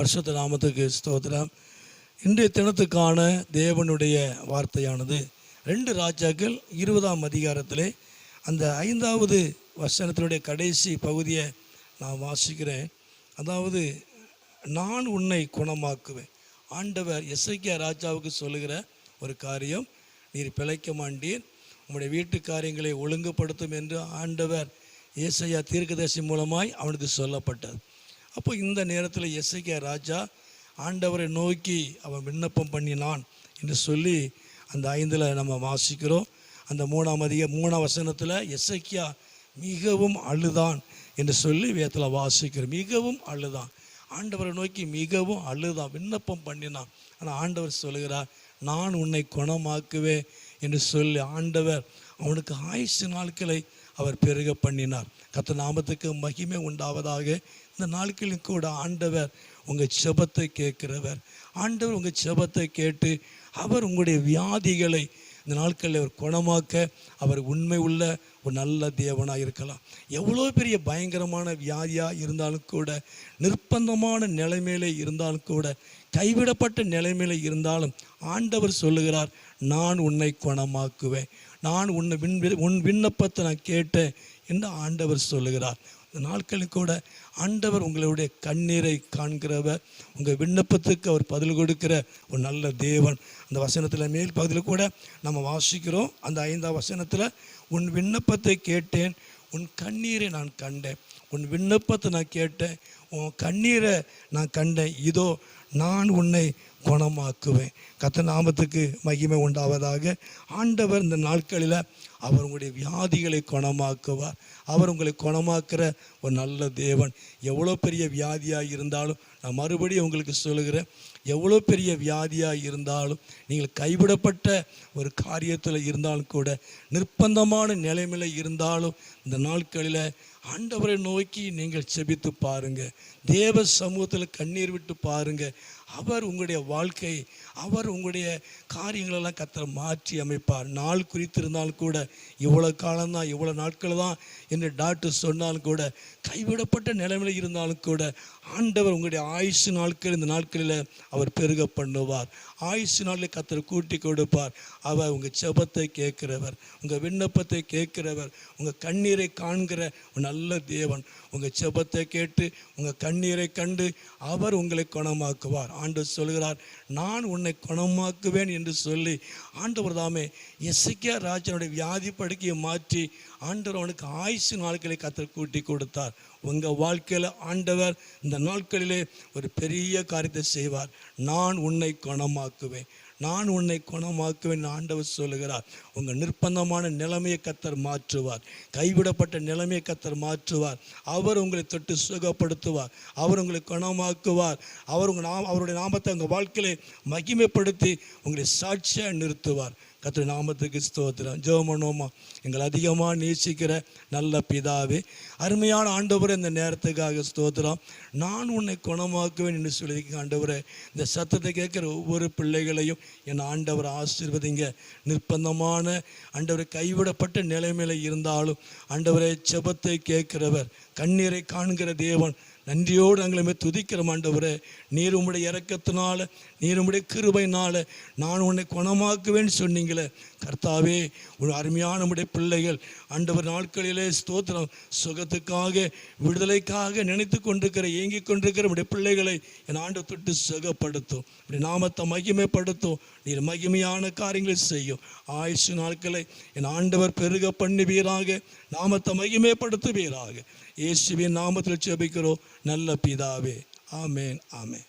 பரிசுத்த நாமத்துக்கு ஸ்தோத்திரம். இன்றைய தினத்துக்கான தேவனுடைய வார்த்தையானது 2 ராஜாக்கள் 20ஆம் அதிகாரத்திலே அந்த 5வது வசனத்தினுடைய கடைசி பகுதியை நான் வாசிக்கிறேன். அதாவது, நான் உன்னை குணமாக்குவேன். ஆண்டவர் எசேக்கியா ராஜாவுக்கு சொல்லுகிற ஒரு காரியம், நீர் பிழைக்க மாட்டீர், உம்முடைய வீட்டு காரியங்களை ஒழுங்குபடுத்தும் என்று ஆண்டவர் ஏசாயா தீர்க்கதரிசி மூலமாய் அவனுக்கு சொல்லப்பட்டது. அப்போ இந்த நேரத்தில் எசேக்கியா ராஜா ஆண்டவரை நோக்கி அவன் விண்ணப்பம் பண்ணினான் என்று சொல்லி அந்த 5ல் நம்ம வாசிக்கிறோம். அந்த 3ஆம் வசனத்தில் எசேக்கியா மிகவும் அழுதான் என்று சொல்லி வேதத்தில் வாசிக்கிறோம். மிகவும் அழுதான், ஆண்டவரை நோக்கி மிகவும் அழுதான், விண்ணப்பம் பண்ணினான். ஆனால் ஆண்டவர் சொல்லுகிறார், நான் உன்னை குணமாக்குவேன் என்று சொல்லி ஆண்டவர் அவனுக்கு ஆயுசு நாட்களை அவர் பெருக பண்ணினார். கர்த்தர் நாமத்துக்கு மகிமை உண்டாவதாக. இந்த நாட்களில் கூட ஆண்டவர் உங்கள் செபத்தை கேட்கிறவர். ஆண்டவர் உங்கள் செபத்தை கேட்டு அவர் உங்களுடைய வியாதிகளை இந்த நாட்களில் அவர் குணமாக்க அவர் உண்மை உள்ள ஒரு நல்ல தேவனாக இருக்கலாம். எவ்வளோ பெரிய பயங்கரமான வியாதியாக இருந்தாலும் கூட, நிர்பந்தமான நிலைமையிலே இருந்தாலும் கூட, கைவிடப்பட்ட நிலைமையில இருந்தாலும் ஆண்டவர் சொல்லுகிறார், நான் உன்னை குணமாக்குவேன், நான் உன் விண்ணப்பத்தை நான் கேட்டேன் என்று ஆண்டவர் சொல்லுகிறார். இந்த நாட்களில் கூட ஆண்டவர் உங்களுடைய கண்ணீரை காண்கிறவர், உங்கள் விண்ணப்பத்துக்கு அவர் பதில் கொடுக்கிற ஒரு நல்ல தேவன். அந்த வசனத்தில் மேல் பகுதியில் கூட நம்ம வாசிக்கிறோம். அந்த 5ஆம் வசனத்தில், உன் விண்ணப்பத்தை கேட்டேன், உன் கண்ணீரை நான் கண்டேன். உன் விண்ணப்பத்தை நான் கேட்டேன், உன் கண்ணீரை நான் கண்டேன், இதோ நான் உன்னை குணமாக்குவேன். கர்த்தர் நாமத்துக்கு மகிமை உண்டாவதாக. ஆண்டவர் இந்த நாட்களில் அவர் உங்களுடைய வியாதிகளை குணமாக்குவார். அவர் உங்களை குணமாக்குற ஒரு நல்ல தேவன். எவ்வளோ பெரிய வியாதியாக இருந்தாலும், நான் மறுபடியும் உங்களுக்கு சொல்லுகிறேன், எவ்வளோ பெரிய வியாதியாக இருந்தாலும், நீங்கள் கைவிடப்பட்ட ஒரு காரியத்தில் இருந்தாலும் கூட, நிர்பந்தமான நிலைமையில் இருந்தாலும், இந்த நாட்களில் ஆண்டவரை நோக்கி நீங்கள் செபித்து பாருங்கள், தேவ சமூகத்தில் கண்ணீர் விட்டு பாருங்கள். அவர் உங்களுடைய வாழ்க்கை, அவர் உங்களுடைய காரியங்களெல்லாம் கர்த்தர் மாற்றி அமைப்பார். நாள் குறித்திருந்தாலும் கூட, இவ்வளோ காலம்தான், இவ்வளோ நாட்கள் தான் என்று டாக்டர் சொன்னாலும் கூட, கைவிடப்பட்ட நிலைமையில் இருந்தாலும் கூட, ஆண்டவர் உங்களுடைய ஆயுசு நாட்கள் இந்த நாட்களில் அவர் பெருக பண்ணுவார். ஆயுசு நாளில் கர்த்தர் கூட்டி கொடுப்பார். அவர் உங்கள் செபத்தை கேட்கிறவர், உங்கள் விண்ணப்பத்தை கேட்கிறவர், உங்கள் கண்ணீரை காண்கிற ஒரு நல்ல தேவன். உங்கள் செபத்தை கேட்டு உங்கள் கண்ணீரை கண்டு அவர் உங்களை குணமாக்குவார். ஆண்டவர் சொல்கிறார், நான் உன்னை குணமாக்குவேன் என்று சொல்லி ஆண்டவர் தாமே எசேக்கியா ராஜனுடைய வியாதி படுக்கையை மாற்றி ஆண்டவர் அவனுக்கு ஆயுசு நாட்களை கர்த்தர் கூட்டி கொடுத்தார். உங்கள் வாழ்க்கையில் ஆண்டவர் இந்த நாட்களிலே ஒரு பெரிய காரியத்தை செய்வார். நான் உன்னை குணமாக்குவேன், நான் உன்னை குணமாக்குவேன் ஆண்டவர் சொல்லுகிறார். உங்கள் நிர்பந்தமான நிலைமையை கர்த்தர் மாற்றுவார். கைவிடப்பட்ட நிலைமையை கர்த்தர் மாற்றுவார். அவர் உங்களை தொட்டு சுகப்படுத்துவார். அவர் உங்களை குணமாக்குவார். அவருடைய நாமத்தை உங்கள் வாழ்க்கையிலே மகிமைப்படுத்தி உங்களை சாட்சியாக நிறுத்துவார். கர்த்தர் நாமத்துக்கு ஸ்தோத்திரம். ஜெபம் பண்ணுவோமா? எங்களை அதிகமாக நேசிக்கிற நல்ல பிதாவே, அருமையான ஆண்டவரே, இந்த நேரத்துக்காக ஸ்தோத்திரம். நான் உன்னை குணமாக்குவேன் என்று சொல்லியிருக்கேன் ஆண்டவரே. இந்த சத்தத்தை கேட்குற ஒவ்வொரு பிள்ளைகளையும் என் ஆண்டவர் ஆசீர்வதிங்க. நிர்பந்தமான ஆண்டவரை கைவிடப்பட்ட நிலைமையில் இருந்தாலும் ஆண்டவரை செபத்தை கேட்கிறவர், கண்ணீரை காண்கிற தேவன், நன்றியோடு நாங்களுமே துதிக்கிறோம் ஆண்டவரே. நீர் உம்முடைய இரக்கத்தினால, நீர் உம்முடைய கிருபையினால நான் உன்னை குணமாக்குவேன்னு சொன்னீங்களே கர்த்தாவே. ஒரு அருமையான நம்முடைய பிள்ளைகள் ஆண்டவர் நாட்களிலே ஸ்தோத்திரம், சுகத்துக்காக, விடுதலைக்காக நினைத்து கொண்டிருக்கிற, ஏங்கி கொண்டிருக்கிற நம்முடைய பிள்ளைகளை என் ஆண்டவர் தொட்டு சுகப்படுத்தும், இப்படி நாமத்தை மகிமைப்படுத்தும். நீர் மகிமையான காரியங்களை செய்யும். ஆயுசு நாட்களை என் ஆண்டவர் பெருக பண்ணுவீராக, நாமத்தை மகிமைப்படுத்துவீராக. இயேசுவின் நாமத்தில் ஜெபிக்கிறோம் நல்ல பிதாவே. ஆமேன், ஆமேன்.